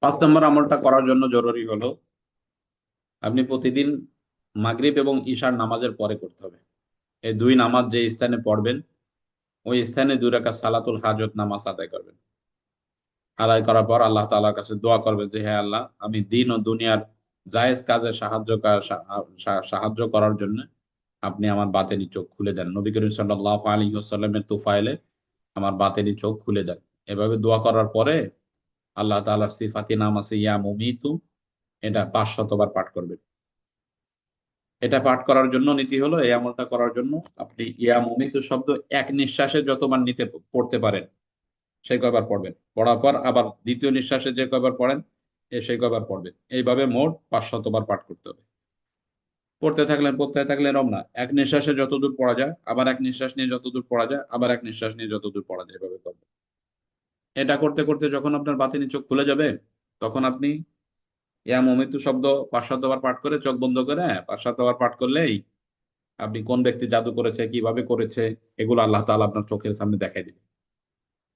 পাঁচ নম্বর আমলটা করার জন্য জরুরি হলো আপনি প্রতিদিন মাগরিব এবং ঈশার নামাজের পরে করতে হবে। এই দুই নামাজ যে স্থানে পড়বেন ওই স্থানে দুই রাকাত সালাতুল হাজত নামাজ আদায় করবেন। আদায় করার পর আল্লাহ তাআলার কাছে দোয়া করবেন যে হে আল্লাহ, আমি দিন ও দুনিয়ার জায়েজ কাজে সাহায্য করার জন্য আপনি আমার বাতেনি চোখ খুলে দেন। নবী করিম সাল্লাল্লাহু আলাইহি ওয়াসাল্লামের তুফাইলে আমার বাতেনি চোখ খুলে দেন। এভাবে দোয়া করার পরে আল্লাহ তাআলার সিফাতি নাম আছে ইয়া মুমিতু, এটা 500 বার পাঠ করবেন। এটা পাঠ করার জন্য নীতি হলো, এই আমলটা করার জন্য আপনি ইয়া মুমিতু শব্দ এক নিঃশ্বাসে যতবার পড়তে পারেন সেই কয়বার পড়বেন। পড়ার পর আবার দ্বিতীয় নিঃশ্বাসে যে কয়বার পড়েন সেই কয়বার পড়বেন। এইভাবে মোট 500 বার পাঠ করতে হবে। পড়তে থাকলেন এরম না, এক নিঃশ্বাসে যতদূর পড়া যায় আবার এক নিঃশ্বাস নিয়ে যতদূর পড়া যায় আবার এক নিঃশ্বাস নিয়ে যতদূর পড়া যায় এভাবে করবেন। এটা করতে করতে যখন আপনার বাতিনি চোখ খুলে যাবে তখন আপনি ইয়া মমিতু শব্দ 500 বার পাঠ করে চোখ বন্ধ করে 500 বার পাঠ করলেই আপনি কোন ব্যক্তি জাদু করেছে, কিভাবে করেছে, এগুলো আল্লাহ তাআলা আপনার চোখের সামনে দেখাই দিবে।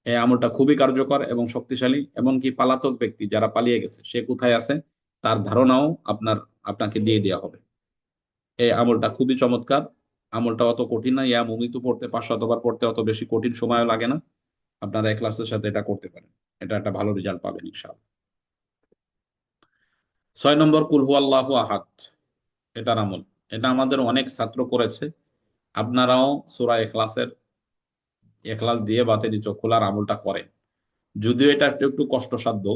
এই আমলটা খুবই কার্যকর এবং শক্তিশালী। এমনকি পালাতক ব্যক্তি যারা পালিয়ে গেছে সে কোথায় আছে তার ধারণাও আপনাকে দিয়ে দেওয়া হবে। এই আমলটা খুবই চমৎকার। আমলটা অত কঠিন না, ইয়া মুমিতু পড়তে 500 বার পড়তে অত বেশি কঠিন সময়ও লাগে না। আপনারা ইখলাসের সাথে এটা করতে পারেন, এটা একটা ভালো রেজাল্ট পাবেন ইনশাআল্লাহ। 6 নম্বর কুল হুয়াল্লাহু আহাদ, এটার আমল। এটা আমাদের অনেক ছাত্র করেছে। আপনারাও সূরা ইখলাস দিয়ে বাতিনি চোখ খোলার আমলটা করেন। যদিও এটা একটু একটু কষ্টসাধ্য,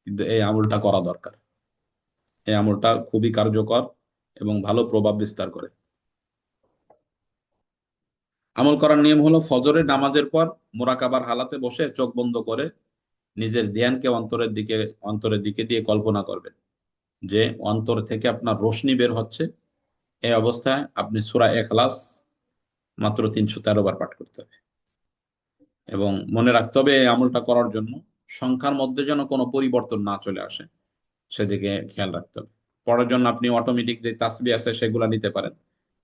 কিন্তু এই আমলটা করা দরকার। এই আমলটা খুবই কার্যকর এবং ভালো প্রভাব বিস্তার করে। আমল করার নিয়ম হলো ফজরের নামাজের পর মোরাকাবার হালাতে বসে চোখ বন্ধ করে নিজের ধ্যানকে অন্তরের দিকে দিয়ে কল্পনা করবেন যে অন্তর থেকে আপনার রোশনি বের হচ্ছে। এই অবস্থায় আপনি সূরা ইখলাস মাত্র 313 বার পাঠ করতে হবে। এবং মনে রাখতে হবে এই আমলটা করার জন্য সংখ্যার মধ্যে যেন কোনো পরিবর্তন না চলে আসে, সেদিকে খেয়াল রাখতে হবে। পড়ার জন্য আপনি অটোমেটিক যে তাসবিহ আছে সেগুলা নিতে পারেন।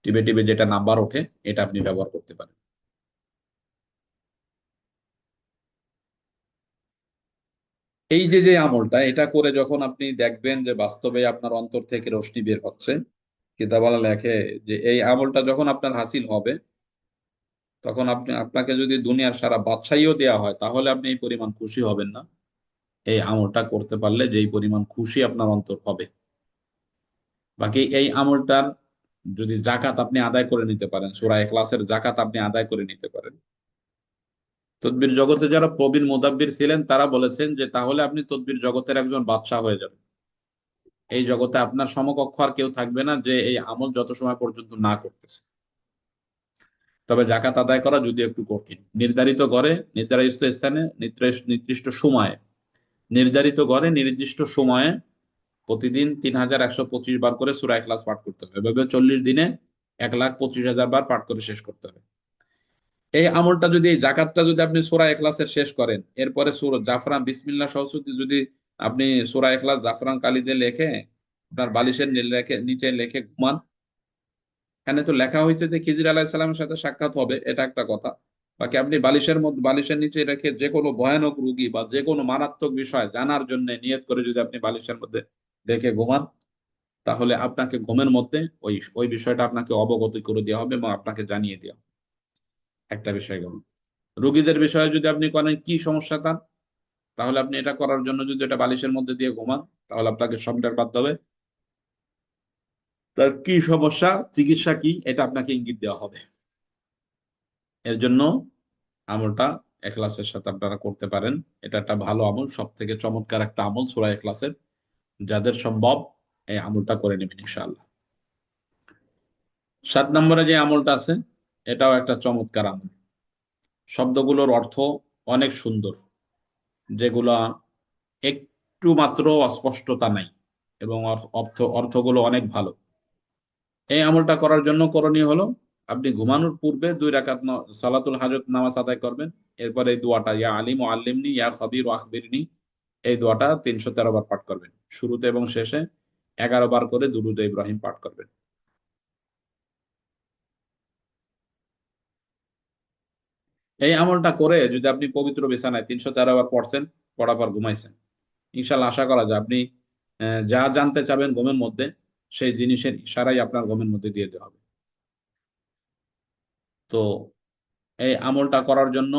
টিপে টিপে যেটা নাম্বার ওঠে এটা আপনি ব্যবহার করতে পারেন। এই যে যে আমলটা এটা করে যখন আপনি দেখবেন যে বাস্তবে আপনার অন্তর থেকে রোশনি বের হচ্ছে, কিতাবওয়ালা লেখে যে এই আমলটা যখন আপনার হাসিল হবে তখন আপনাকে যদি দুনিয়ার সারা বাদশাহীও দেওয়া হয় তাহলে আপনি এই পরিমাণ খুশি হবেন না, এই আমলটা করতে পারলে যেই পরিমাণ খুশি আপনার অন্তর হবে। বাকি এই আমলটার যদি জাকাত আপনি আদায় করে নিতে পারেন, সূরা ইখলাসের জাকাত আপনি আদায় করে নিতে পারেন, তদবির জগতে যারা প্রবীণ মুদাব্বির ছিলেন তারা বলেছেন যে তাহলে আপনি তদবির জগতের একজন বাদশাহ হয়ে যাবেন। এই জগতে আপনার সমকক্ষ আর কেউ থাকবে না যে এই আমল যত সময় পর্যন্ত না করতেছে। তবে জাকাত আদায় করা যদি একটু কঠিন, নির্ধারিত ঘরে নির্ধারিত স্থানে নির্দিষ্ট সময়ে নির্দিষ্ট সময়ে প্রতিদিন 3125 বার করে সূরা ইখলাস পাঠ করতে হবে। এভাবে 40 দিনে 1,25,000 বার পাঠ করে শেষ করতে হবে। এই আমলটা যদি এই জাকাতটা যদি আপনি সূরা ইখলাসের শেষ করেন, এরপরে সূরা জাফরান বিসমিল্লাহ সহস্রতি যদি আপনি সূরা ইখলাস জাফরান কালি দিয়ে লেখে আপনার বালিশের নিচে লেখে ঘুমান। এখানে তো লেখা হয়েছে যে খিজির আলাইহিস সালামের সাথে সাক্ষাৎ হবে, এটা একটা কথা। বাকি আপনি বালিশের নিচে রেখে যে কোনো ভয়ানক রোগী বা যে কোনো মারাত্মক বিষয় জানার জন্য নিয়ত করে যদি আপনি বালিশের মধ্যে রেখে ঘুমান তাহলে আপনাকে ঘুমের মধ্যে ওই ওই বিষয়টা আপনাকে অবগত করে দেওয়া হবে এবং আপনাকে জানিয়ে দেওয়া হবে। একটা বিষয় গেল। রোগীদের বিষয়ে যদি আপনি করেন কি সমস্যা তার, তাহলে আপনি এটা করার জন্য যদি এটা বালিশের মধ্যে দিয়ে ঘুমান তাহলে আপনাকে সন্দেহ বাদ হবে, তার কি সমস্যা, চিকিৎসা কি, এটা আপনাকে ইঙ্গিত দেওয়া হবে। এর জন্য আমলটা এখলাসের সাথে আপনারা করতে পারেন। এটা একটা ভালো আমল, সব থেকে চমৎকার একটা আমল সূরা ইখলাসের। যাদের সম্ভব এই আমলটা করে নেবেন ইনশাআল্লাহ। 7 নম্বরে যে আমলটা আছে এটাও একটা চমৎকার আমল। শব্দগুলোর অর্থ অনেক সুন্দর, যেগুলা একটু মাত্র অস্পষ্টতা নাই এবং অর্থগুলো অনেক ভালো। এই আমলটা করার জন্য করণীয় হলো আপনি ঘুমানোর পূর্বে 2 রাকাত সালাতুল হাজত নামাজ আদায় করবেন। এরপরে এই দোয়াটা ইয়া আলিম ও আল্লিমনি ইয়া খবির ও আখবিরনি, এই দোয়াটা 313 বার পাঠ করবেন। শুরুতে এবং শেষে 11 বার করে দুরূদে ইব্রাহিম পাঠ করবেন। এই আমলটা করে যদি আপনি পবিত্র বিছানায় 313 বার পড়ছেন, পড়ার পর ঘুমাইছেন, ইনশাল্লাহ আশা করা যায় আপনি যা জানতে চাবেন ঘুমের মধ্যে সেই জিনিসের ইশারাই আপনার ঘুমের মধ্যে দিয়ে দেওয়া হবে। তো এই আমলটা করার জন্য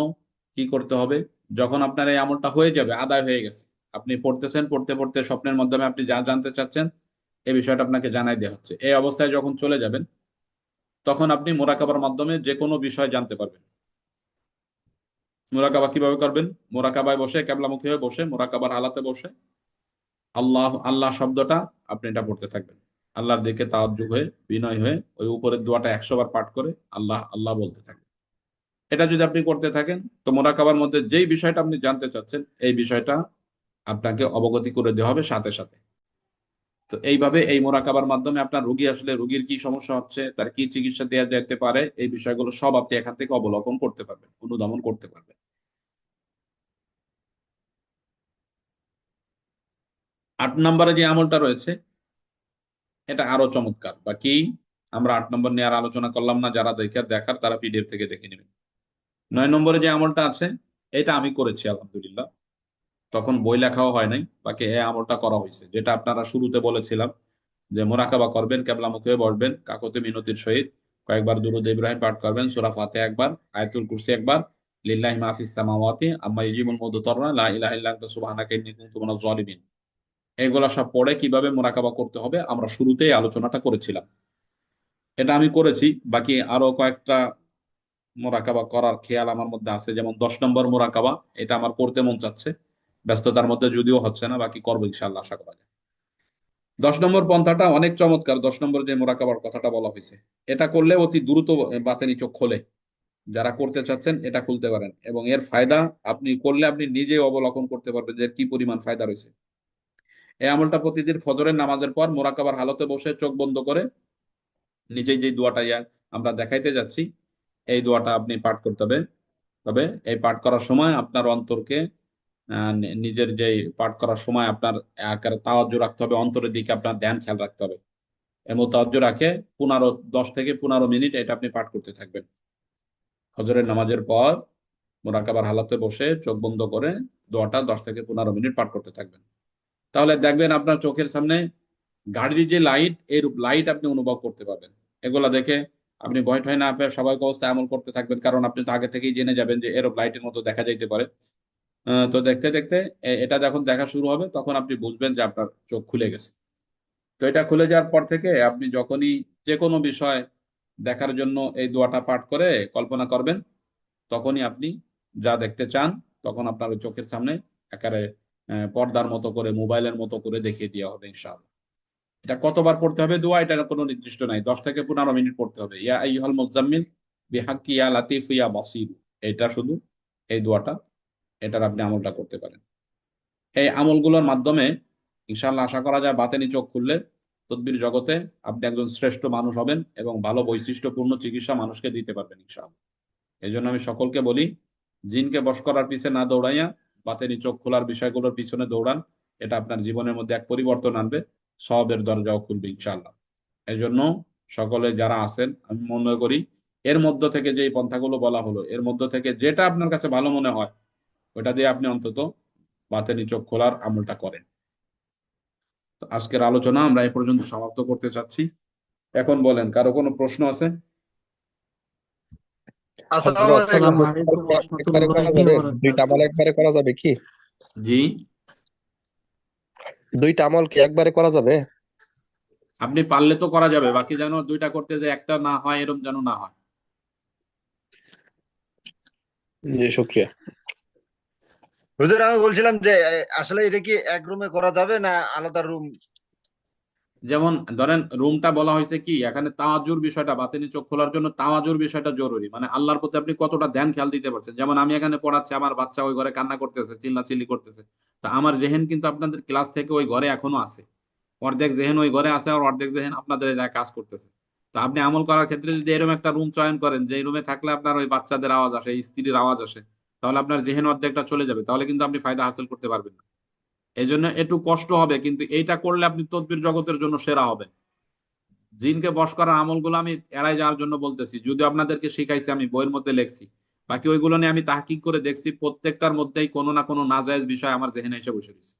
কি করতে হবে? যখন আপনার এই আমলটা হয়ে যাবে, আদায় হয়ে গেছে, আপনি পড়তেছেন, পড়তে পড়তে স্বপ্নের মাধ্যমে আপনি যা জানতে চাচ্ছেন এই বিষয়টা আপনাকে জানাই দেওয়া হচ্ছে, এই অবস্থায় যখন চলে যাবেন তখন আপনি মোরাকাবার মাধ্যমে যে কোনো বিষয় জানতে পারবেন। মোরাকাবা কিভাবে করবেন? মোরাকাবায় বসে, কেবলামুখী হয়ে বসে, মোরাকাবার হালাতে বসে আল্লাহ আল্লাহ শব্দটা আপনি এটা পড়তে থাকবেন। আল্লাহর দিকে তাওয়াজ্জুহ হয়ে, বিনয় হয়ে ওই উপরের দোয়াটা 100 বার পাঠ করে আল্লাহ আল্লাহ বলতে থাকবেন। এটা যদি আপনি করতে থাকেন তো মোরাকাবার মধ্যে যেই বিষয়টা আপনি জানতে চাচ্ছেন এই বিষয়টা আপনাকে অবগতি করে দেওয়া হবে সাথে সাথে। তো এইভাবে এই মোরাকাবার মাধ্যমে আপনার রোগী আসলে রোগীর কি সমস্যা হচ্ছে, তার কি চিকিৎসা দেওয়া যেতে পারে, এই বিষয়গুলো সব আপনি এখান থেকে অবলোকন করতে পারবেন, অনুধাবন করতে পারবেন। 8 নম্বরে যে আমলটা রয়েছে এটা আরো চমৎকার। বাকি আমরা 8 নম্বর নিয়ে আর আলোচনা করলাম না, যারা দেখার তারা পিডিএফ থেকে দেখে নেবেন। 9 নম্বরে যে আমলটা আছে এটা আমি করেছি আলহামদুলিল্লাহ, তখন বই লেখাও হয় নাই, বাকি এই আমলটা করা হয়েছে, যেটা আপনারা শুরুতে বলেছিলাম যে মোরাকাবা করবেন, কেবলামুখী হয়ে বসবেন, কাকতি মিনতির সহিত কয়েকবার দুরূদ ইব্রাহিম পাঠ করবেন, সূরা ফাতিহা একবার, আয়াতুল কুরসি একবার, লিল্লাহি মা ফিস সামাওয়াতি আম্মা ইউজিবুল মুদতাররা লা ইলাহা ইল্লা আনতা সুবহানাকা ইন্নী কুনতু মিনাজ জালিমিন। এগুলা সব পড়ে কিভাবে মোরাকাবা করতে হবে আমরা শুরুতেই আলোচনাটা করেছিলাম, এটা আমি করেছি। বাকি আরো কয়েকটা মোরাকাবা করার খেয়াল আমার মধ্যে আছে, যেমন 10 নম্বর মোরাকাবা, এটা আমার করতে মন চাচ্ছে, ব্যস্ততার মধ্যে যদিও হচ্ছে না, বাকি করবো ইনশাআল্লাহ আশা করা যায়। 10 নম্বর পন্থাটা অনেক চমৎকার। 10 নম্বর যে মোরাকাবার কথাটা বলা হয়েছে এটা করলে অতি দ্রুত বাতেনি চোখ খোলে। যারা করতে চাচ্ছেন এটা খুলতে পারেন, এবং এর ফায়দা আপনি করলে আপনি নিজেই অবলোকন করতে পারবেন যে এর কি পরিমাণ ফায়দা রয়েছে। এই আমলটা প্রতিদিন ফজরের নামাজের পর মোরাকাবার হালতে বসে চোখ বন্ধ করে নিজেই যে দোয়াটা আমরা দেখাইতে যাচ্ছি এই দোয়াটা আপনি পাঠ করতে হবে। তবে এই পাঠ করার সময় আপনার অন্তরকে নিজের যে পাঠ করার সময় আপনার আকারে তাওয়াজ্জু রাখতে হবে, অন্তরের দিকে আপনার ধ্যান খেয়াল রাখতে হবে। এমন তাওয়াজ্জু রাখে 10 থেকে 15 মিনিট এটা আপনি পাঠ করতে থাকবেন ফজরের নামাজের পর। মোরাকাবার হালাতে বসে চোখ বন্ধ করে দোয়াটা 10 থেকে 15 মিনিট পাঠ করতে থাকবেন। তাহলে দেখবেন আপনার চোখের সামনে গাড়ির যে লাইট, এই লাইট আপনি অনুভব করতে পারবেন। এগুলা দেখে আপনি ভয় ঠয় না পেয়ে স্বাভাবিক অবস্থায় আমল করতে থাকবেন, কারণ আপনি তো আগে থেকেই জেনে যাবেন যে এরূপ লাইটের মতো দেখা যাইতে পারে। তো দেখতে দেখতে এটা যখন দেখা শুরু হবে তখন আপনি বুঝবেন যে আপনার চোখ খুলে গেছে। তো এটা খুলে যাওয়ার পর থেকে আপনি যখনই যে কোনো বিষয় দেখার জন্য এই দোয়াটা পাঠ করে কল্পনা করবেন, তখনই আপনি যা দেখতে চান তখন আপনার ওই চোখের সামনে একেবারে পর্দার মতো করে, মোবাইলের মতো করে দেখিয়ে দেওয়া হবে ইনশাআল্লাহ। এটা কতবার পড়তে হবে দোয়া, এটার কোনো নির্দিষ্ট নাই, 10 থেকে 15 মিনিট পড়তে হবে। ইয়া আইয়ুহাল মুজাম্মিল বিহাক্কি ইয়া লাতিফ ইয়া বাসির, এটা শুধু এই দোয়াটা, এটার আপনি আমলটা করতে পারেন। এই আমলগুলোর মাধ্যমে ইনশাআল্লাহ আশা করা যায় বাতেনি চোখ খুললে তদবির জগতে আপনি একজন শ্রেষ্ঠ মানুষ হবেন এবং ভালো বৈশিষ্ট্যপূর্ণ চিকিৎসা মানুষকে দিতে পারবেন ইনশাআল্লাহ। এই জন্য আমি সকলকে বলি, জিনকে বশ করার পিছনে না দৌড়াইয়া বাতেনি চোখ খোলার বিষয়গুলোর পিছনে দৌড়ান। এটা আপনার জীবনের মধ্যে এক পরিবর্তন আনবে, সবের দরজাও খুলবে ইনশাআল্লাহ। এই জন্য সকলে যারা আছেন আমি মনে করি এর মধ্য থেকে যে এই পন্থাগুলো বলা হলো এর মধ্য থেকে যেটা আপনার কাছে ভালো মনে হয় ওটা দিয়ে আপনি অন্তত বাতেনি চোখ খোলার আমলটা করেন। তো আজকের আলোচনা আমরা এই পর্যন্ত সমাপ্ত করতে চাচ্ছি। এখন বলেন, কারো কোনো প্রশ্ন আছে? আসসালামু হযরত আলাইকুম। আসসালামু আলাইকুম ওয়া একবারে করা রাহমাতুল্লাহি যাবে? ওয়া দুইটা আমল বারাকাতুহু। একবারে করা যাবে কি? জি, দুইটা আমল কি একবারে করা যাবে? আপনি পারলে তো করা যাবে, বাকি যেন দুইটা করতে যে একটা না হয় এরকম যেন না হয়। জি, শুকরিয়া। হুজুর, আমি বলছিলাম যে আসলে এটা কি এক রুমে করা যাবে না আলাদা রুম? যেমন ধরেন রুমটা বলা হয়েছে কি এখানে তাওয়াজ্জুর বিষয়টা, বাতিনি চোখ খোলার জন্য তাওয়াজ্জুর বিষয়টা জরুরি, মানে আল্লাহর প্রতি আপনি কতটা ধ্যান খেয়াল দিতে পারছেন। যেমন আমি এখানে পড়াচ্ছি, আমার বাচ্চা ওই ঘরে কান্না করতেছে, চিল্লাচিল্লি করতেছে, তো আমার জেহেন কিন্তু আপনাদের ক্লাস থেকে ওই ঘরে এখনো আছে, অর্ধেক জেহেন ওই ঘরে আছে আর অর্ধেক জেহেন আপনাদের এই জায়গায় কাজ করতেছে। তো আপনি আমল করার ক্ষেত্রে যদি এরকম একটা রুম চয়ন করেন যে রুমে থাকলে আপনার ওই বাচ্চাদের আওয়াজ আসে, স্ত্রীর আওয়াজ আসে, তাহলে আপনার জেহেন অর্ধেকটা চলে যাবে, তাহলে কিন্তু আপনি ফায়দা হাসিল করতে পারবেন না। এই জন্য একটু কষ্ট হবে, কিন্তু এইটা করলে আপনি তদবির জগতের জন্য সেরা হবেন। জিনকে বশ করার আমলগুলো আমি এড়াই যাওয়ার জন্য বলতেছি, যদিও আপনাদেরকে শিখাইছি, আমি বইয়ের মধ্যে লেখছি, বাকি ওইগুলো নিয়ে আমি তাহকিক করে দেখছি, প্রত্যেকটার মধ্যেই কোনো না কোনো নাজায়েজ বিষয় আমার জেহেনে এসে বসে রয়েছে।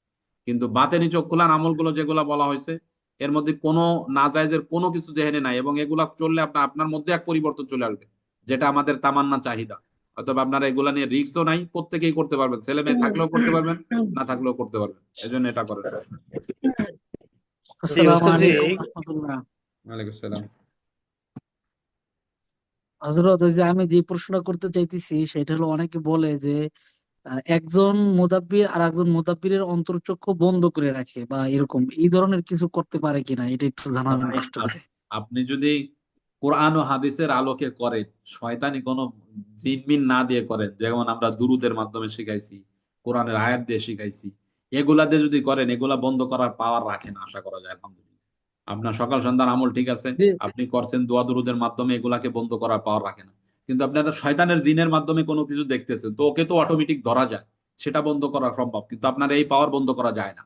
কিন্তু বাতেনি চোখ খোলার আমলগুলো যেগুলা বলা হয়েছে এর মধ্যে কোনো নাজায়েজের কোনো কিছু জেহেনে নাই, এবং এগুলা চললে আপনার মধ্যে এক পরিবর্তন চলে আসবে, যেটা আমাদের তামান্না চাহিদা। অথবা আপনারা এগুলা নিয়ে রিস্কও নাই, প্রত্যেকেই করতে পারবেন, ছেলে মেয়ে থাকলেও করতে পারবেন, না থাকলেও করতে পারবেন, এই জন্য এটা করেন। জি আসসালামু ওস্তাদ জি আলাইকুম রহমতুল্লাহ। ওয়ালাইকুম আসসালাম। হযরত, ওই যে আমি যে প্রশ্নটা করতে চাইতেছি সেটা হলো, অনেকে বলে যে একজন মুদাব্বির আর একজন মুদাব্বিরের অন্তরচক্ষু বন্ধ করে রাখে বা এরকম, এই ধরনের কিছু করতে পারে কিনা, এটা একটু জানাবেন ভাই, কষ্ট করে। আপনি যদি কোরআন ও হাদিসের আলোকে করেন, শয়তানি কোনো জিনমিন না দিয়ে করেন, যেমন আমরা দুরুদের মাধ্যমে শিখাইছি, কোরআনের আয়াত দিয়ে শিখাইছি, এগুলা দিয়ে যদি করেন, এগুলা বন্ধ করার পাওয়ার রাখেন আশা করা যায় আলহামদুলিল্লাহ। আপনার সকাল সন্ধ্যার আমল ঠিক আছে, যে আপনি করছেন দোয়া দুরুদের মাধ্যমে, এগুলাকে বন্ধ করার পাওয়ার রাখে না। কিন্তু আপনি একটা শয়তানের জিনের মাধ্যমে কোনো কিছু দেখতেছেন, তো ওকে তো অটোমেটিক ধরা যায়, সেটা বন্ধ করা সম্ভব, কিন্তু আপনার এই পাওয়ার বন্ধ করা যায় না।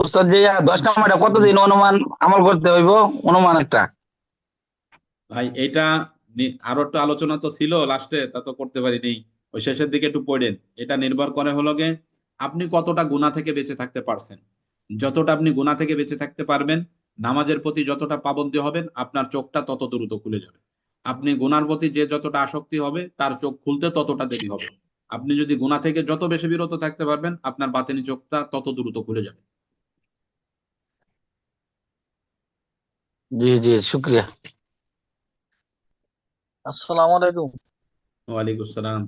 ওস্তাদ জি 10 নম্বরটা কতদিন অনুমান আমল করতে হইব, অনুমান একটা? ভাই এটা আরো একটু আলোচনা তো ছিল লাস্টে, তা তো করতে পারিনি, ওই শেষের দিকে একটু পড়েন। এটা নির্ভর করে হলো গে আপনি কতটা গুনাহ থেকে বেঁচে থাকতে পারছেন। যতটা আপনি গুনাহ থেকে বেঁচে থাকতে পারবেন, নামাজের প্রতি যতটা পাবন্দী হবেন, আপনার চোখটা তত দ্রুত খুলে যাবে। আপনি গুনার প্রতি যে যতটা আসক্তি হবে, তার চোখ খুলতে ততটা দেরি হবে। আপনি যদি গুনাহ থেকে যত বেশি বিরত থাকতে পারবেন, আপনার বাতিনি চোখটা তত দ্রুত খুলে যাবে। জি জি, শুক্রিয়া। আসসালামু আলাইকুম। ওয়ালাইকুম আসসালাম।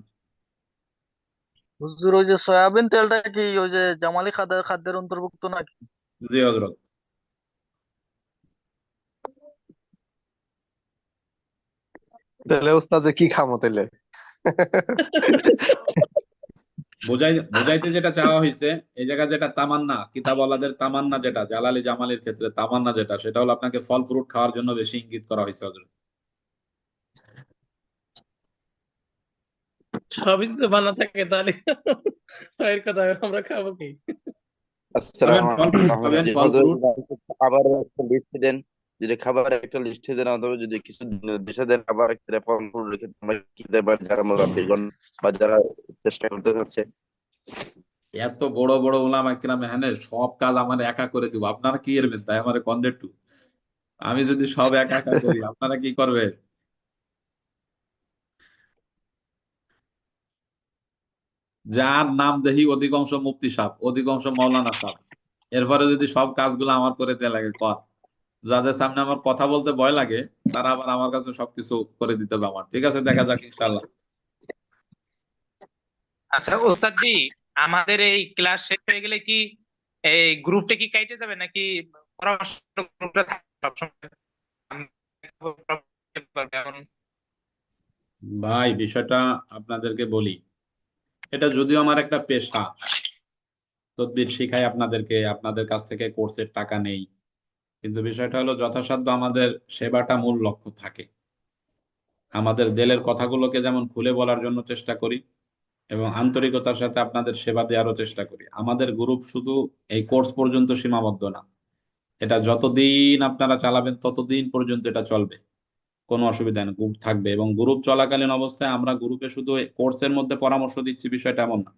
হুজুর, ওই যে সয়াবিন তেলটা কি ওই যে জামালি খাদ্যের অন্তর্ভুক্ত নাকি? জি হযরত। তাহলে ওস্তাদ যে কি খামো তাহলে? বুঝাইতে যেটা চাওয়া হয়েছে, এই জায়গায় যেটা তামান্না, কিতাবওয়ালাদের তামান্না, যেটা জালালি জামালির ক্ষেত্রে তামান্না যেটা, সেটা হলো আপনাকে ফল ফ্রুট খাওয়ার জন্য বেশি ইঙ্গিত করা হয়েছে হযরত। সবই তো বানা থাকে তাহলে এর কথা আমরা খাবো কি? খাবেন, আসসালামু ফল ফ্রুট খাবেন, আলাইকুম ফল হুজুর, ফ্রুট। খাবারের একটা লিস্ট দেন। যদি খাবারের একটা লিস্ট দেন, অথবা যদি কিছু দেশে দেন খাবার একটা ফল ফুল রেখে আমরা খেতে পারি, যারা মুরাব্বিগণ বা যারা চেষ্টা করতে চাচ্ছে। এত বড় বড় ওলামা কিরাম এখানে সব কাজ আমার একা করে দিব, আপনারা কি এরবেন তাই আমার কন্টেন্ট। আমি যদি সব একা একা করি, আপনারা কি করবেন? যার নাম দেখি অধিকাংশ মুফতি সাহেব, অধিকাংশ মাওলানা সাহেব, এরপরে যদি সব কাজগুলো আমার করে দেয়া লাগে, যাদের সামনে আমার কথা বলতে ভয় লাগে, তারা আবার আমার কাছে সবকিছু করে দিতে হবে আমার। ঠিক আছে, দেখা যাক ইনশাল্লাহ। আচ্ছা ওস্তাদ জি, আমাদের এই ক্লাস শেষ হয়ে গেলে কি এই গ্রুপটা কি কাইটে যাবে নাকি পরামর্শ গ্রুপটা থাকবে সবসময়? এখন ভাই বিষয়টা আপনাদেরকে বলি, এটা যদিও আমার একটা পেশা, তদবির শিখাই আপনাদেরকে, আপনাদের কাছ থেকে কোর্সের টাকা নেই, কিন্তু বিষয়টা হলো যথাসাধ্য আমাদের সেবাটা মূল লক্ষ্য থাকে। আমাদের দিলের কথাগুলোকে যেমন খুলে বলার জন্য চেষ্টা করি, এবং আন্তরিকতার সাথে আপনাদের সেবা দেওয়ারও চেষ্টা করি। আমাদের গ্রুপ শুধু এই কোর্স পর্যন্ত সীমাবদ্ধ না, এটা যতদিন আপনারা চালাবেন ততদিন পর্যন্ত এটা চলবে, কোনো অসুবিধা নেই, গ্রুপ থাকবে। এবং গ্রুপ চলাকালীন অবস্থায় আমরা গ্রুপে শুধু কোর্সের মধ্যে পরামর্শ দিচ্ছি বিষয়টা এমন না,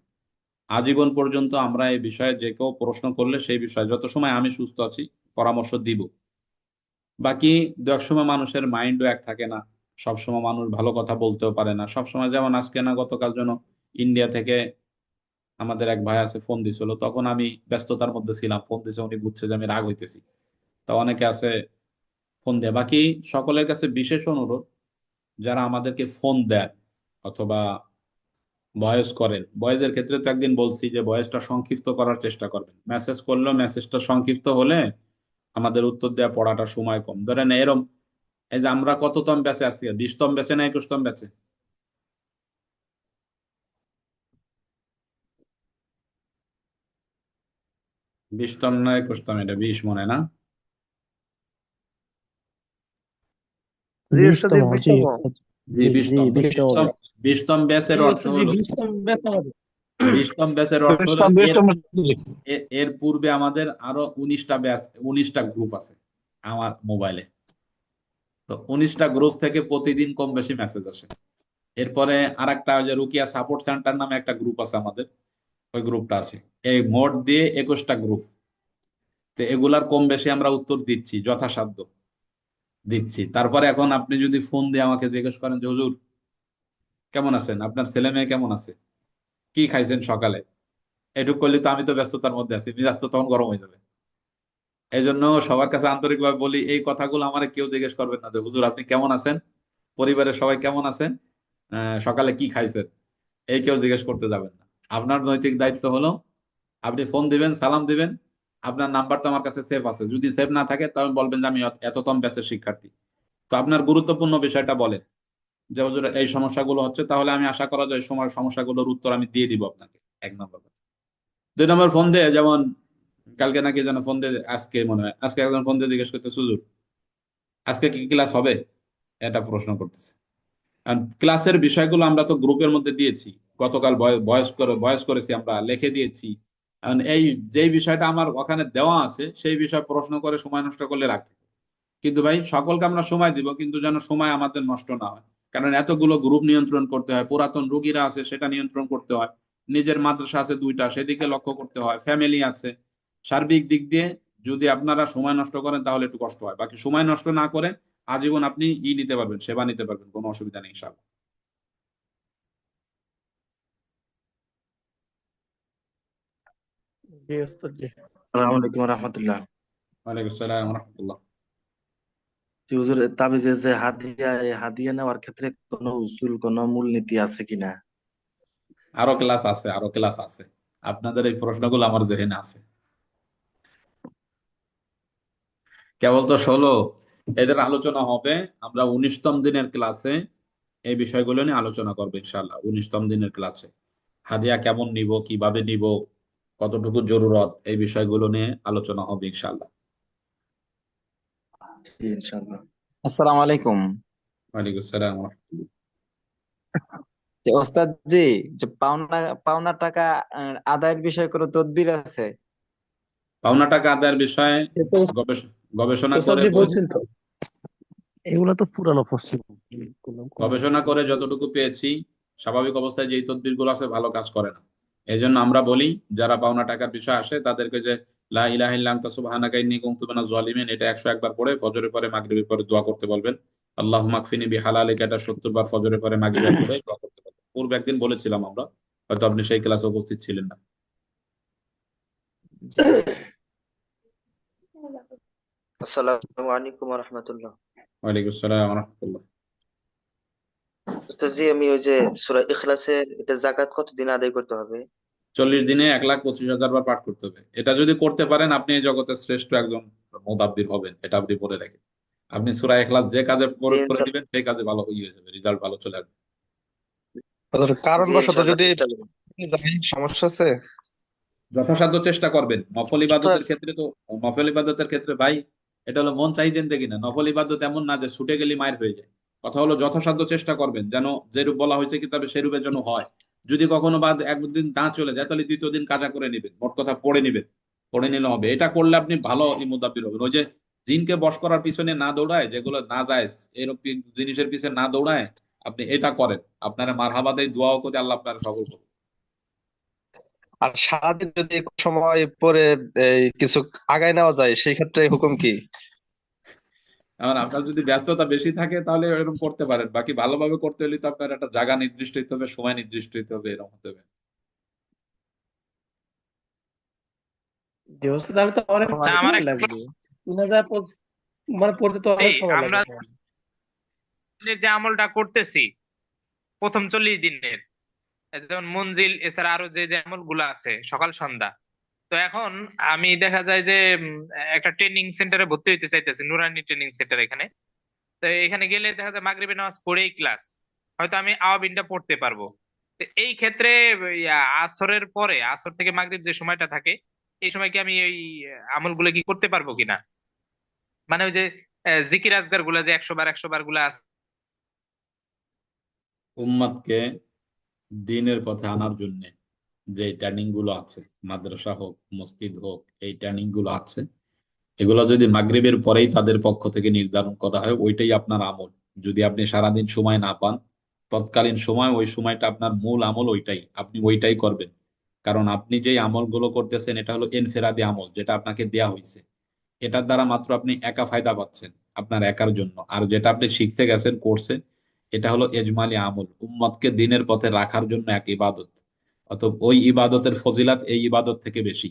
আজীবন পর্যন্ত আমরা এই বিষয়ে যে কেউ প্রশ্ন করলে সেই বিষয়ে যত সময় আমি সুস্থ আছি পরামর্শ দিব। বাকি দু এক সময় মানুষের মাইন্ডও এক থাকে না, সবসময় মানুষ ভালো কথা বলতেও পারে না সবসময়। যেমন আজকে না গতকাল যেন ইন্ডিয়া থেকে আমাদের এক ভাই আছে, ফোন দিছিল, তখন আমি ব্যস্ততার মধ্যে ছিলাম, ফোন দিছে, উনি বুঝছে যে আমি রাগ হইতেছি। তা অনেকে আছে ফোন দেয়। বাকি সকলের কাছে বিশেষ অনুরোধ, যারা আমাদেরকে ফোন দেন অথবা ভয়েস করেন, ভয়েসের ক্ষেত্রে তো একদিন বলছি যে ভয়েসটা সংক্ষিপ্ত করার চেষ্টা করবেন, মেসেজ করলেও মেসেজটা সংক্ষিপ্ত হলে আমাদের উত্তর দেওয়া পড়াটা সময় কম। ধরেন এরম, এই যে আমরা কততম ব্যাচে আছি, 20তম ব্যাচে না 21তম ব্যাচে? 20তম না 21তম, এটা 20 মনে না? জি ওস্তাদ, 20তম, জি 20তম। ওস্তাদ। জি জি জি 20তম। তো 20তম হবে। 20তম ব্যাচের জি অর্থ ওস্তাদ জি হলো, 20 ব্যাচ আমাদের। 20তম ব্যাচের অর্থ হলো বেশ এর তো মোটামুটি। এর পূর্বে আমাদের আরো 19টা ব্যাচ, 19টা গ্রুপ আছে আমার মোবাইলে। তো 19টা গ্রুপ থেকে প্রতিদিন কম বেশি মেসেজ আসে। এরপরে আরেকটা, ওই যে রুকিয়া সাপোর্ট সেন্টার নামে একটা গ্রুপ আছে আমাদের, ওই গ্রুপটা আছে। এই মোট দিয়ে 21টা গ্রুপ। তো এগুলার কম বেশি আমরা উত্তর দিচ্ছি, যথাসাধ্য দিচ্ছি। তারপরে এখন আপনি যদি ফোন দিয়ে আমাকে জিজ্ঞেস করেন যে হুজুর কেমন আছেন, আপনার ছেলে মেয়ে কেমন আছে, কি খাইছেন সকালে, এটুক করলে তো আমি তো ব্যস্ততার মধ্যে আছি, মেজাজ তো তখন গরম হয়ে যাবে। এই জন্য সবার কাছে আন্তরিকভাবে বলি, এই কথাগুলো আমার কেউ জিজ্ঞেস করবেন না যে হুজুর আপনি কেমন আছেন, পরিবারের সবাই কেমন আছেন, সকালে কি খাইছেন, এই কেউ জিজ্ঞেস করতে যাবেন না। আপনার নৈতিক দায়িত্ব হলো আপনি ফোন দিবেন, সালাম দিবেন, আপনার নাম্বারটা আমার কাছে সেভ আছে, যদি সেভ না থাকে তাহলে বলবেন যে আমি এততম ব্যাচের শিক্ষার্থী। তো আপনার গুরুত্বপূর্ণ বিষয়টা বলেন যে হুজুর এই সমস্যাগুলো হচ্ছে, তাহলে আমি আশা করা যায় সমস্যাগুলোর উত্তর আমি দিয়ে দিব আপনাকে। 1 নম্বর কথা। 2 নম্বর, ফোন দিয়ে যেমন কালকে নাকি যেন ফোন দিয়ে, আজকে মনে হয় আজকে একজন ফোন দিয়ে জিজ্ঞেস করতে, হুজুর আজকে কি ক্লাস হবে, এটা প্রশ্ন করতেছে। আর ক্লাসের বিষয়গুলো আমরা তো গ্রুপের মধ্যে দিয়েছি, গতকাল ভয়েস করেছি, আমরা লিখে দিয়েছি। এখন এই যেই বিষয়টা আমার ওখানে দেওয়া আছে সেই বিষয় প্রশ্ন করে সময় নষ্ট করলে রাখে। কিন্তু ভাই সকলকে আমরা সময় দিব, কিন্তু যেন সময় আমাদের নষ্ট না হয়। কারণ এতগুলো গ্রুপ নিয়ন্ত্রণ করতে হয়, পুরাতন রোগীরা আছে সেটা নিয়ন্ত্রণ করতে হয়, নিজের মাদ্রাসা আছে 2টা সেদিকে লক্ষ্য করতে হয়, ফ্যামিলি আছে। সার্বিক দিক দিয়ে যদি আপনারা সময় নষ্ট করেন তাহলে একটু কষ্ট হয়, বাকি সময় নষ্ট না করে আজীবন আপনি নিতে পারবেন, সেবা নিতে পারবেন, কোনো অসুবিধা নেই ইনশাআল্লাহ। জি ওস্তাদ জি। আসসালামু আলাইকুম রহমতুল্লাহ। ওয়ালাইকুম আসসালাম ওয়া রাহমাতুল্লাহ। জি হুজুর, তাবিজে যে হাদিয়া, এই হাদিয়া নেওয়ার ক্ষেত্রে কোনো উসুল, কোনো মূলনীতি আছে কিনা? আরো ক্লাস আছে, আপনাদের এই প্রশ্নগুলো আমার জেহেনে আছে। কেবল তো 16 এটার আলোচনা হবে। আমরা 19তম দিনের ক্লাসে এই বিষয়গুলো নিয়ে আলোচনা করবো ইনশাআল্লাহ। 19তম দিনের ক্লাসে হাদিয়া কেমন নিব, কিভাবে নিব, কতটুকু জরুরত, এই বিষয়গুলো নিয়ে আলোচনা হবে ইনশাআল্লাহ। জি ইনশাআল্লাহ। আসসালামু আলাইকুম। ওয়ালাইকুম আসসালাম ওয়া রাহমাতুল্লাহ। যে ওস্তাদ জি, যে পাওনা পাওনা টাকা আদায়ের বিষয়ে কোনো তদবির আছে? পাওনা টাকা আদায়ের বিষয়ে এ তো গবেষণা ওস্তাদ করে জি বলছেন তো, এগুলা তো পুরানো পশ্চিম, গবেষণা করে যতটুকু পেয়েছি, স্বাভাবিক অবস্থায় যেই তদবির গুলো আছে ভালো কাজ করে না। এই জন্য আমরা বলি যারা পাওনা টাকার বিষয় আসে তাদেরকে যে লা ইলাহা ইল্লা আনতা সুবহানাকা ইন্নী কুনতু মিনাজ জালিমিন, এটা 101 বার পড়ে ফজরের পরে মাগরিবের পরে দোয়া করতে বলবেন। আল্লাহুম্মা কফিনি বিহালালিকা, এটা 70 বার ফজরের পরে মাগরিবের পরে দোয়া করতে বলবেন। পূর্বে একদিন বলেছিলাম আমরা, হয়তো আপনি সেই ক্লাসে উপস্থিত ছিলেন না। জি। আসসালামু আলাইকুম রহমতুল্লাহ। ওয়ালাইকুম আসসালাম ওয়া রাহমাতুল্লাহ। উস্তাদ জি, আমি ওই যে সূরা ইখলাসের এটা জাকাত কতদিন আদায় করতে হবে? 40 দিনে 1,25,000 বার পাঠ করতে হবে। এটা যদি করতে পারেন আপনি এই জগতের শ্রেষ্ঠ একজন মুদাব্বির হবেন, এটা আপনি বলে রাখেন। আপনি সূরা ইখলাস যে কাজে জি করে ইনশাল্লাহ, দিবেন সেই কাজে ভালো হয়ে যাবে, রেজাল্ট ভালো চলে আসবে। হুজুর, জি কারণবশত ইনশাল্লাহ যদি চেষ্টা করবো। সমস্যা আছে। যথাসাধ্য চেষ্টা করবেন। নফল উস্তাদ ইবাদতের ক্ষেত্রে তো, নফল ইবাদতের ক্ষেত্রে ভাই এটা হলো মন চাই জিন্দেগি না। নফল ইবাদত এমন না যে ছুটে গেলে মায়ের হয়ে যায়। কথা হলো যথাসাধ্য চেষ্টা করবেন যেন যেরূপ বলা হয়েছে কিতাবে সেরূপে যেন হয়। যদি কখনো বাদ একদিন না চলে যায় তাহলে দ্বিতীয় দিন কাজা করে নেবেন, মোট কথা পড়ে নেবেন, পড়ে নিলে হবে। এটা করলে আপনি ভালো মুদাব্বির হবেন। ওই যে জিনকে বশ করার পিছনে না দৌড়ায়, যেগুলো না যায় এরকম জিনিসের পিছনে না দৌড়ায়, আপনি এটা করেন, আপনারা মারহাবাদাই দোয়াও করে আল্লাহ আপনার সফল করবেন। আর সারাদিন যদি একটু সময় পরে এই কিছু আগায় নেওয়া যায়, সেই ক্ষেত্রে হুকুম কি? এখন আপনার যদি ব্যস্ততা বেশি থাকে তাহলে এরকম করতে পারেন, বাকি ভালোভাবে করতে হলে তো আপনার একটা জায়গা নির্দিষ্ট হইতে হবে, সময় নির্দিষ্ট হইতে হবে, এরকম হতে হবে। জি ওস্তাদ, তাহলে তো অনেক না, আমার সময় একটা লাগবে। 3000 মানে পড়তে তো অনেক সময় আমরা লাগবে। যে আমলটা করতেছি প্রথম 40 দিনের, যেমন মঞ্জিল, এছাড়া আরো যে যে আমল গুলো আছে সকাল সন্ধ্যা। তো এখন আমি দেখা যায় যে একটা ট্রেনিং সেন্টারে ভর্তি হইতে চাইতেছি, নুরানি ট্রেনিং সেন্টার এখানে। তো এখানে গেলে দেখা যায় মাগরিবের নামাজ পড়েই ক্লাস, হয়তো আমি আওয়াবিনটা পড়তে পারবো। তো এই ক্ষেত্রে আসরের পরে, আসর থেকে মাগরিব যে সময়টা থাকে, এই সময় কি আমি এই আমলগুলো কি করতে পারবো কিনা? মানে ওই যে জিকির আজগার গুলা যে 100 বার 100 বার গুলা আছে। উম্মাদকে দ্বীনের পথে আনার জন্য যে ট্রেনিং গুলো আছে, মাদ্রাসা হোক মসজিদ হোক, এই ট্রেনিং গুলো আছে, এগুলো যদি মাগরিবের পরেই তাদের পক্ষ থেকে নির্ধারণ করা হয়, ওইটাই আপনার আমল। যদি আপনি সারাদিন সময় না পান, তৎকালীন সময় ওই সময়টা আপনার মূল আমল ওইটাই, আপনি ওইটাই করবেন। কারণ আপনি যেই আমলগুলো করতেছেন এটা হলো এনফেরাদি আমল, যেটা আপনাকে দেয়া হয়েছে। এটার দ্বারা মাত্র আপনি একা ফায়দা পাচ্ছেন, আপনার একার জন্য। আর যেটা আপনি শিখতে গেছেন কোর্সে, এটা হলো এজমালি আমল, উম্মতকে দিনের পথে রাখার জন্য এক ইবাদত। অতএব ওই ইবাদতের ফজিলাত এই ইবাদত থেকে বেশি।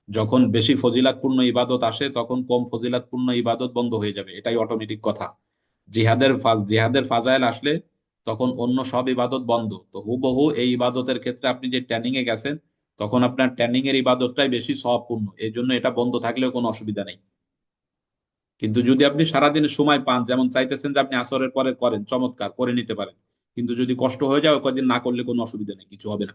যখন বেশি ফজিলাতপূর্ণ ইবাদত আসে তখন কম ফজিলাতপূর্ণ ইবাদত বন্ধ হয়ে যাবে, এটাই অটোমেটিক কথা। জিহাদের ফাজাইল আসলে তখন অন্য সব ইবাদত বন্ধ। তো হুবহু এই ইবাদতের ক্ষেত্রে আপনি যে ট্রেনিং এ গেছেন, তখন আপনার ট্রেনিং এর ইবাদতটাই বেশি সওয়াবপূর্ণ, এই জন্য এটা বন্ধ থাকলেও কোনো অসুবিধা নেই। কিন্তু যদি আপনি সারাদিনে সময় পান, যেমন চাইতেছেন যে আপনি আসরের পরে করেন, চমৎকার, করে নিতে পারেন। কিন্তু যদি কষ্ট হয়ে যায়, কয়েকদিন না করলে কোনো অসুবিধা নেই, কিছু হবে না।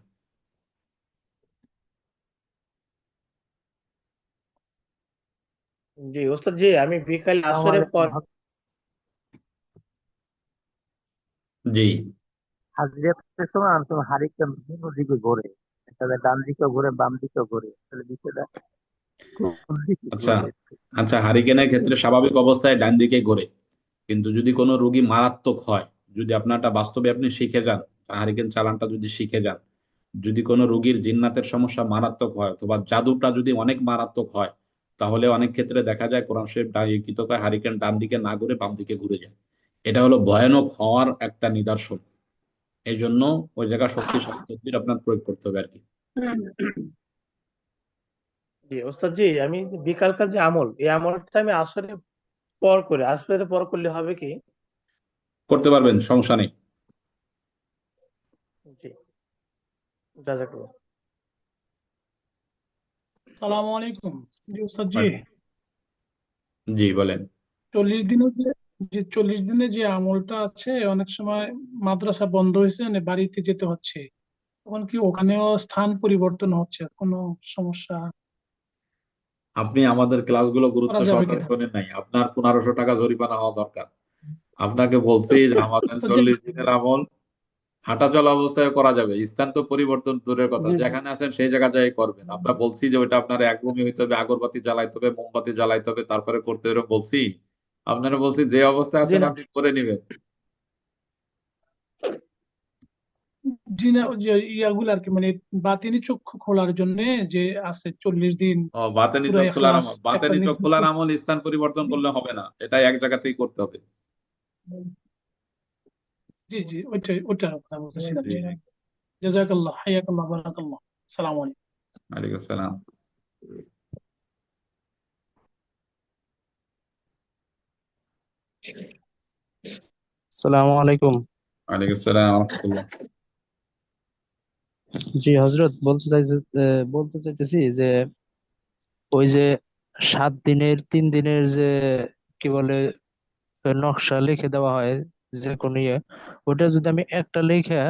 জি ওস্তাদ জি, আমি বিকাল আমার আসরের পর জি। হাজিরা করতে সময় আমি তোমার হারিকেন বিভিন্ন দিকে ঘোরে, তাদের ডান দিকে ঘুরে বাম দিকে ঘুরে, তাহলে বিষয়টা কোন দিকে আচ্ছা, ঘুরে? আচ্ছা, হারিকেনের ক্ষেত্রে স্বাভাবিক অবস্থায় ডান দিকে ঘোরে। কিন্তু যদি কোনো রোগী মারাত্মক হয়, যদি আপনারটা বাস্তবে আপনি শিখে যান, হারিকেন চালানটা যদি শিখে যান, যদি কোনো রোগীর জিন্নাতের সমস্যা মারাত্মক হয় অথবা জাদুটা যদি অনেক মারাত্মক হয়, তাহলে অনেক ক্ষেত্রে দেখা যায় কোরআন শরীফ হারিকেন ডান দিকে না ঘুরে বাম দিকে ঘুরে যায়। এটা হলো ভয়ানক হওয়ার একটা নিদর্শন। এই জন্য ওই জায়গায় শক্তিশালী তদবির আপনার প্রয়োগ করতে হবে আর কি। জি ওস্তাদ জি, আমি বিকালকার যে আমল, এই আমলটা আমি আসরের পর করে, আসরের পর করলে হবে কি? করতে পারবেন, সমস্যা নেই। জি, জাজাকাল্লাহ। সালাম আলাইকুম। জি ওস্তাদ জি, জি বলেন। 40 দিনে যে 40 দিনে যে আমলটা আছে, অনেক সময় মাদ্রাসা বন্ধ হয়েছে, মানে বাড়িতে যেতে হচ্ছে, তখন কি ওখানেও স্থান পরিবর্তন হচ্ছে, কোনো সমস্যা আপনি আমাদের ক্লাসগুলো গুরুত্ব করা যাবে সহকারে কিনা? শোনেন নাই, আপনার 1500 টাকা জরিমানা হওয়া দরকার। আপনাকে বলছি যে আমাদের ওস্তাদ জি, 40 দিনের আমল হাঁটা চলা অবস্থায় করা যাবে, স্থান তো পরিবর্তন দূরের কথা, জি যেখানে আছেন সেই জায়গা যাই করবেন। আমরা বলছি যে ওইটা আপনার এক রুমে হইতে হবে, আগরবাতি জ্বালাইতে হবে, মোমবাতি জ্বালাইতে হবে, তারপরে করতে হবে বলছি? আপনারা বলছি যে অবস্থায় জি আছেন না, আপনি করে নিবেন। জি না, ওই যে ইয়াগুলো আর কি, মানে বাতিনি চক্ষু খোলার জন্য যে আছে 40 দিন, ও, বাতেনি পুরো চোখ খোলার এখলাস আমল, একটা বাতেনি চোখ নির্দিষ্ট। খোলার আমল স্থান পরিবর্তন করলে হবে না, এটা এক জায়গাতেই করতে হবে। জি জি, ওইটার কথা বলতেছিলাম। জি জি, জি। জাজাকাল্লাহ, হায়াকাল্লাহ, বারাকাল্লাহ। সালাম আলাইকুম। ওয়ালাইকুম আসসালাম। আসসালামু আলাইকুম। ওয়ালাইকুম আসসালাম ওয়া রাহমাতুল্লাহ। জি হজরত, বলতে চাইতেছি যে ওই যে 7 দিনের 3 দিনের যে কি বলে নকশা লিখে দেওয়া হয় যে কোনো ইয়ে, ওটা যদি আমি একটা লিখে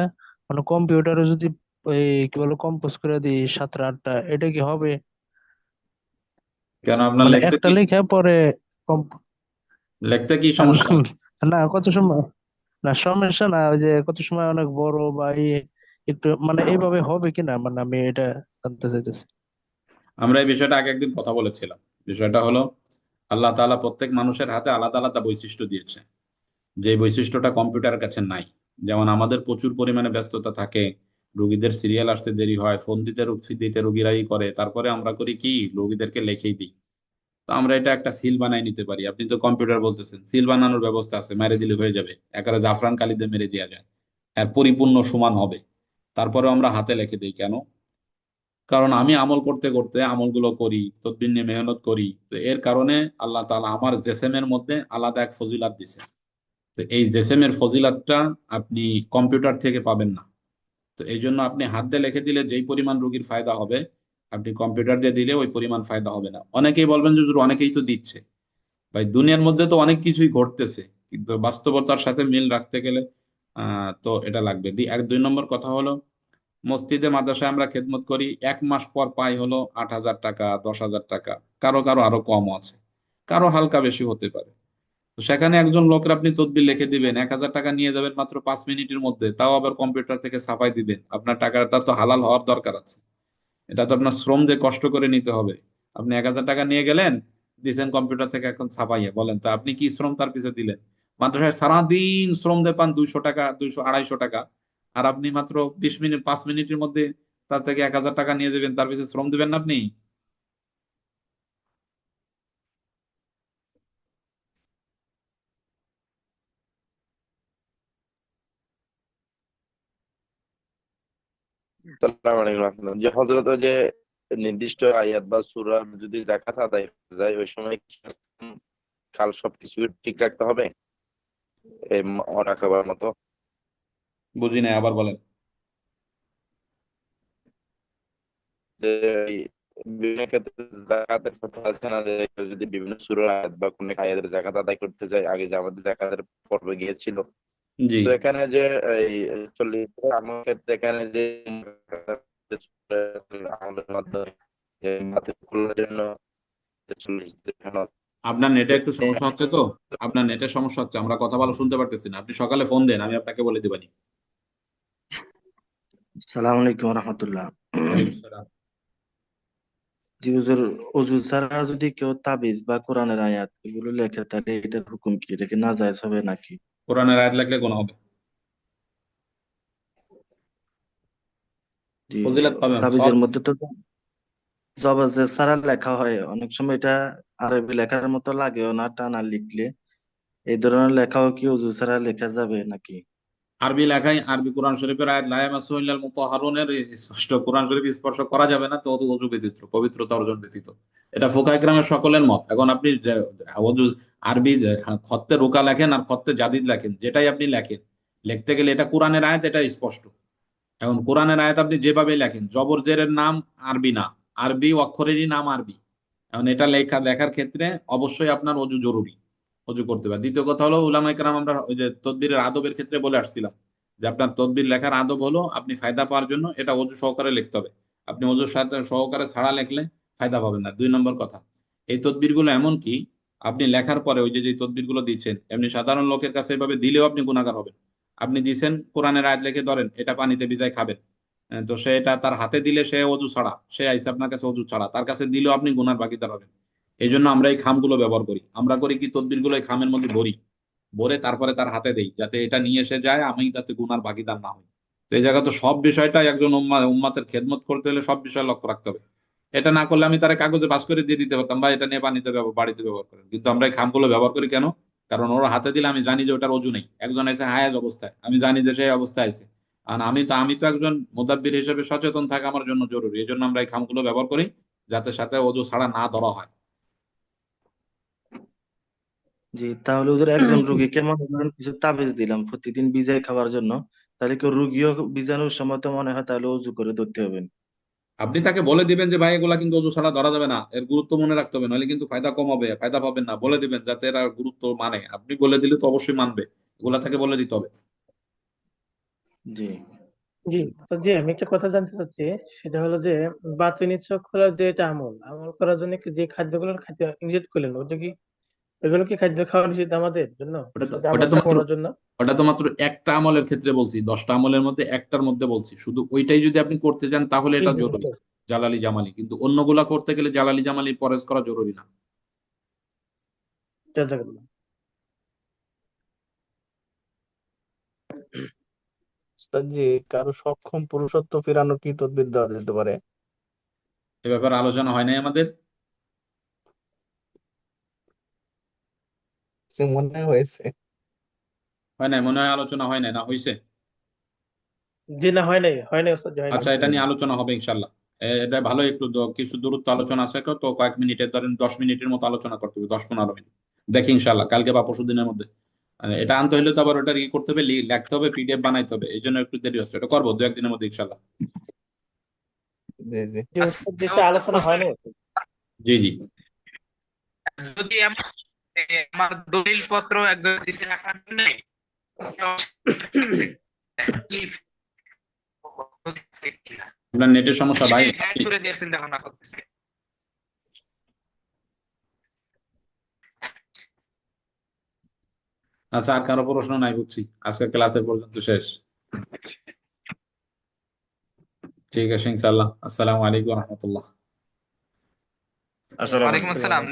মানে কম্পিউটারে যদি ওই কি বলে কম্পোজ করে দিই 7টা 8টা, এটা কি হবে? কেন, আপনার মানে লিখতে একটা কি, লিখে পরে কম- লিখতে কি সমস্যা? না কত সময়, না সমস্যা না, ওই যে কত সময় অনেক বড় বা একটু মানে এইভাবে হবে কিনা, মানে আমি এটা জানতে চাইতেছি। আমরা এই বিষয়টা আগে একদিন কথা বলেছিলাম। বিষয়টা হলো, আল্লাহ তাআলা প্রত্যেক মানুষের হাতে আলাদা আলাদা বৈশিষ্ট্য দিয়েছে, যে বৈশিষ্ট্যটা কম্পিউটারের কাছে নাই। যেমন আমাদের প্রচুর পরিমাণে ব্যস্ততা থাকে, রোগীদের সিরিয়াল আসতে দেরি হয়, ফোন দিতে রোগীরাই করে, তারপরে আমরা করি কি, রোগীদেরকে লিখেই দিই। তো আমরা এটা একটা সিল বানাই নিতে পারি। আপনি তো কম্পিউটার বলতেছেন, সিল বানানোর ব্যবস্থা আছে, মেরে দিলে হয়ে যাবে, একেবারে জাফরান কালি দিয়ে মেরে দেওয়া যায়, আর পরিপূর্ণ সমান হবে। তারপরে আমরা হাতে লিখে দিই কেন? কারণ আমি আমল করতে করতে আমলগুলো করি, তদবির নিয়ে মেহনত করি, তো এর কারণে আল্লাহ তাআলা আমার জেসেমের মধ্যে আলাদা এক ফজিলাত দিছে। তো এই জেসেমের ফজিলাতটা আপনি কম্পিউটার থেকে পাবেন না। তো এই জন্য আপনি হাত দিয়ে লিখে দিলে যেই পরিমাণ রোগীর ফায়দা হবে, আপনি কম্পিউটার দিয়ে দিলে ওই পরিমাণ ফায়দা হবে না। অনেকেই বলবেন যে হুজুর, অনেকেই তো দিচ্ছে। ভাই, দুনিয়ার মধ্যে তো অনেক কিছুই ঘটতেছে, কিন্তু বাস্তবতার সাথে মিল রাখতে গেলে তো এটা লাগবে। 2 নম্বর কথা হলো, মসজিদে মাদ্রাসায় আমরা খেদমত করি, 1 মাস পর পাই হলো 8,000 টাকা, 10,000 টাকা, কারো কারো আরো কম আছে, কারো হালকা বেশি হতে পারে। তো সেখানে একজন লোকের আপনি তদবির লিখে দিবেন, 1,000 টাকা নিয়ে যাবেন মাত্র 5 মিনিটের মধ্যে, তাও আবার কম্পিউটার থেকে ছাপাই দিবেন। আপনার টাকাটা তো হালাল হওয়ার দরকার আছে, এটা তো আপনার শ্রম দিয়ে কষ্ট করে নিতে হবে। আপনি 1,000 টাকা নিয়ে গেলেন, দিচ্ছেন কম্পিউটার থেকে এখন ছাপাইয়া, বলেন তো আপনি কি শ্রম তার পিছনে দিলেন? মাদ্রাসায় সারাদিন শ্রম দিয়ে পান 200 টাকা, 200 250 টাকা, আর আপনি মাত্র 20 মিনিট 5 মিনিটের মধ্যে তার থেকে 1,000 টাকা নিয়ে যাবেন, তার পিছনে শ্রম দিবেন না আপনি? আসসালামু আলাইকুম রহমতুল্লাহ। যে হযরত যে নির্দিষ্ট আয়াত বা সূরা যদি যাকাত আদায় করতে যায় ওই সময় কি কাল সবকিছু ঠিক রাখতে হবে এই রাখাবার মতো? বুঝি নাই, আবার বলেন। যে এই বিভিন্ন ক্ষেত্রে যাকাতের কথা আছে না, যে কেউ যদি বিভিন্ন সূরার আয়াত বা কোন এক আয়াতের যাকাত আদায় করতে যায়, আগে যে আমাদের যাকাতের পর্বে গিয়েছিল, জি তো এখানে যে এই 40 আমার ক্ষেত্রে এখানে যে আমাদের মাধ্যমে যে মাতৃকুলের জন্য 40 দেখানো আপনার নেটে একটু সমস্যা হচ্ছে তো, আপনার নেটের সমস্যা হচ্ছে, আমরা কথা ভালো শুনতে পারতেছি না। আপনি সকালে ফোন দেন, আমি আপনাকে বলে দিবানি। সালাম আলাইকুম রহমতুল্লাহ। ওয়ালাইকুম আসসালাম। জি হুজুর, অজু ছাড়া যদি কেউ তাবিজ বা কোরআনের আয়াত এগুলো লেখে তাহলে এটার হুকুম কি? এটা কি নাজায়েজ হবে নাকি? কোরআনের আয়াত লিখলে গুনাহ হবে, জি, ফজিলত পাবেন সব। তাবিজের মধ্যে তো জবরজের ছাড়া লেখা হয়, অনেক সময় এটা আরবি লেখার মতো লাগেও না টানা লিখলে। এই ধরনের লেখাও কি অজু ছাড়া লেখা যাবে নাকি? আরবি লেখায়, আরবি কোরআন শরীফের আয়াত লা ইয়ামাসসুহু ইল্লাল মুতাহহারুনের স্পষ্ট কোরআন শরীফ স্পর্শ করা যাবে না তো অজু ব্যতীত, পবিত্রতা অর্জন ব্যতীত। এটা ফুকাহে কেরামের সকলের মত। এখন আপনি অজু আরবি খত্তে রুকা লেখেন আর খত্তে জাদিদ লেখেন, যেটাই আপনি লেখেন, লিখতে গেলে এটা কোরআনের আয়াত, এটা স্পষ্ট। এখন কোরআনের আয়াত আপনি যেভাবে লেখেন, জবর জেরের নাম আরবি না, আরবি অক্ষরেরই নাম আরবি। এখন এটা লেখার ক্ষেত্রে অবশ্যই আপনার অজু জরুরি, অজু করতে হবে। দ্বিতীয় কথা হলো উলামায়ে কেরাম, আমরা ওই যে তদবিরের আদবের ক্ষেত্রে বলে আসছিলাম যে আপনার তদবির লেখার আদব হলো আপনি ফায়দা পাওয়ার জন্য এটা অজু সহকারে লিখতে হবে। আপনি অজুর সাথে সহকারে ছাড়া লেখলে ফায়দা পাবেন না। 2 নম্বর কথা, এই তদবির গুলো এমন কি আপনি লেখার পরে ওই যে যে তদবির গুলো দিচ্ছেন, এমনি সাধারণ লোকের কাছে এভাবে দিলেও আপনি গুনাহগার হবেন। আপনি দিছেন কোরআনের আয়াত লিখে, ধরেন এটা পানিতে ভিজায় খাবেন, তো সে এটা তার হাতে দিলে সে অজু ছাড়া, সে আইসে আপনার কাছে অজু ছাড়া, তার কাছে দিলেও আপনি গুনার ভাগীদার হবেন। এই জন্য আমরা এই খামগুলো ব্যবহার করি। আমরা করি কি, তদবির গুলো এই খামের মধ্যে ভরি, ভরে তারপরে তার হাতে দেই, যাতে এটা নিয়ে এসে যায়, আমি তাতে গুনার ভাগীদার না হই। তো এই জায়গা তো সব বিষয়টা একজন উম্মাতের খেদমত করতে হলে সব বিষয় লক্ষ্য রাখতে হবে। এটা না করলে আমি তার কাগজে বাস করে দিয়ে দিতে পারতাম, বা এটা নিয়ে পানিতে বাড়িতে ব্যবহার করেন, কিন্তু আমরা এই খামগুলো ব্যবহার করি কেন? কারণ ওর হাতে দিলে আমি জানি যে ওটার অজু নেই, একজন আছে হায়াজ অবস্থায়, আমি জানি যে সেই অবস্থায় আছে। আর আমি তো একজন মুদাব্বির হিসেবে সচেতন থাকা আমার জন্য জরুরি, এই জন্য আমরা এই খামগুলো ব্যবহার করি, যাতে সাথে অজু ছাড়া না ধরা হয়। জি, তাহলে ওদের একজন রোগীকে মনে করেন কিছু তাবিজ দিলাম প্রতিদিন ভিজাই খাওয়ার জন্য, তাহলে কেউ রোগীও ভিজানোর সময় তো মনে হয় তাহলে অজু করে ধরতে হবে। আপনি তাকে বলে দিবেন যে ভাই এগুলা কিন্তু অজু ছাড়া ধরা যাবে না, এর গুরুত্ব মনে রাখতে হবে, নাহলে কিন্তু ফায়দা কম হবে, ফায়দা পাবেন না। বলে দিবেন যাতে এরা গুরুত্ব মানে, আপনি বলে দিলে তো অবশ্যই মানবে, এগুলা তাকে বলে দিতে হবে। জি জি তো জি, আমি একটা কথা জানতে চাচ্ছি, সেটা হলো যে বাতিনি চোখ খোলার যে এটা আমল আমল করার জন্য কি যে খাদ্যগুলোর খাদ্য নিষেধ করলেন, ওটা কি এগুলো কি খাদ্য খাওয়া নিষেধ আমাদের জন্য, ওটা তো যদি ওটা তো আমলটা মাত্র করার জন্য? ওটা তো মাত্র একটা আমলের ক্ষেত্রে বলছি, 10টা আমলের মধ্যে একটার মধ্যে বলছি, শুধু ওইটাই যদি আপনি করতে চান তাহলে জি এটা জি, জরুরি, বুঝতে পারছি। জালালি জামালি। কিন্তু অন্যগুলা করতে গেলে জালালি জামালি পরেজ করা জরুরি না। জাযাকাল্লাহ। উস্তাদ জি, কারো সক্ষম পুরুষত্ব ফেরানোর কি তদবির দেওয়া যেতে পারে? এ ব্যাপারে আলোচনা হয় নাই আমাদের। যে মনে হয়েছে। হয় নাই, মনে হয় আলোচনা হয় নাই, না হয়েছে? জি না, হয় নাই, হয় নাই ওস্তাদ জি, হয় নাই। আচ্ছা, এটা নিয়ে আলোচনা হবে ইনশাল্লাহ। এটা ভালো, একটু কিছু দূরত্ব আলোচনা আছে তো, কয়েক মিনিটের, ধরেন 10 মিনিটের মতো আলোচনা করতে হবে, 10-15 মিনিট। দেখি ইনশাল্লাহ কালকে বা পরশু দিনের মধ্যে। এটা আনতে হলে তো আবার ওটা কি করতে হবে, লিখতে হবে, পিডিএফ বানাইতে হবে, এই জন্য একটু দেরি হচ্ছে। এটা করবো 2-1 দিনের মধ্যে ইনশাল্লাহ। জি জি। জি ওস্তাদ জি, এটা আলোচনা হয় নাই ওস্তাদ। জি জি। যদি আমার দলিল পত্র একজন দিছে রাখার নেই, আপনার নেটের সমস্যা ভাই। হ্যাক করে দেওয়ার চিন্তা ভাবনা করতেছে। আচ্ছা, আর কারো প্রশ্ন নাই বুঝছি, আজকের ক্লাসের পর্যন্ত শেষ। ঠিক আছে ইনশাল্লাহ। আসসালামু আলাইকুম রহমতুল্লাহ। ওয়ালাইকুম আসসালাম।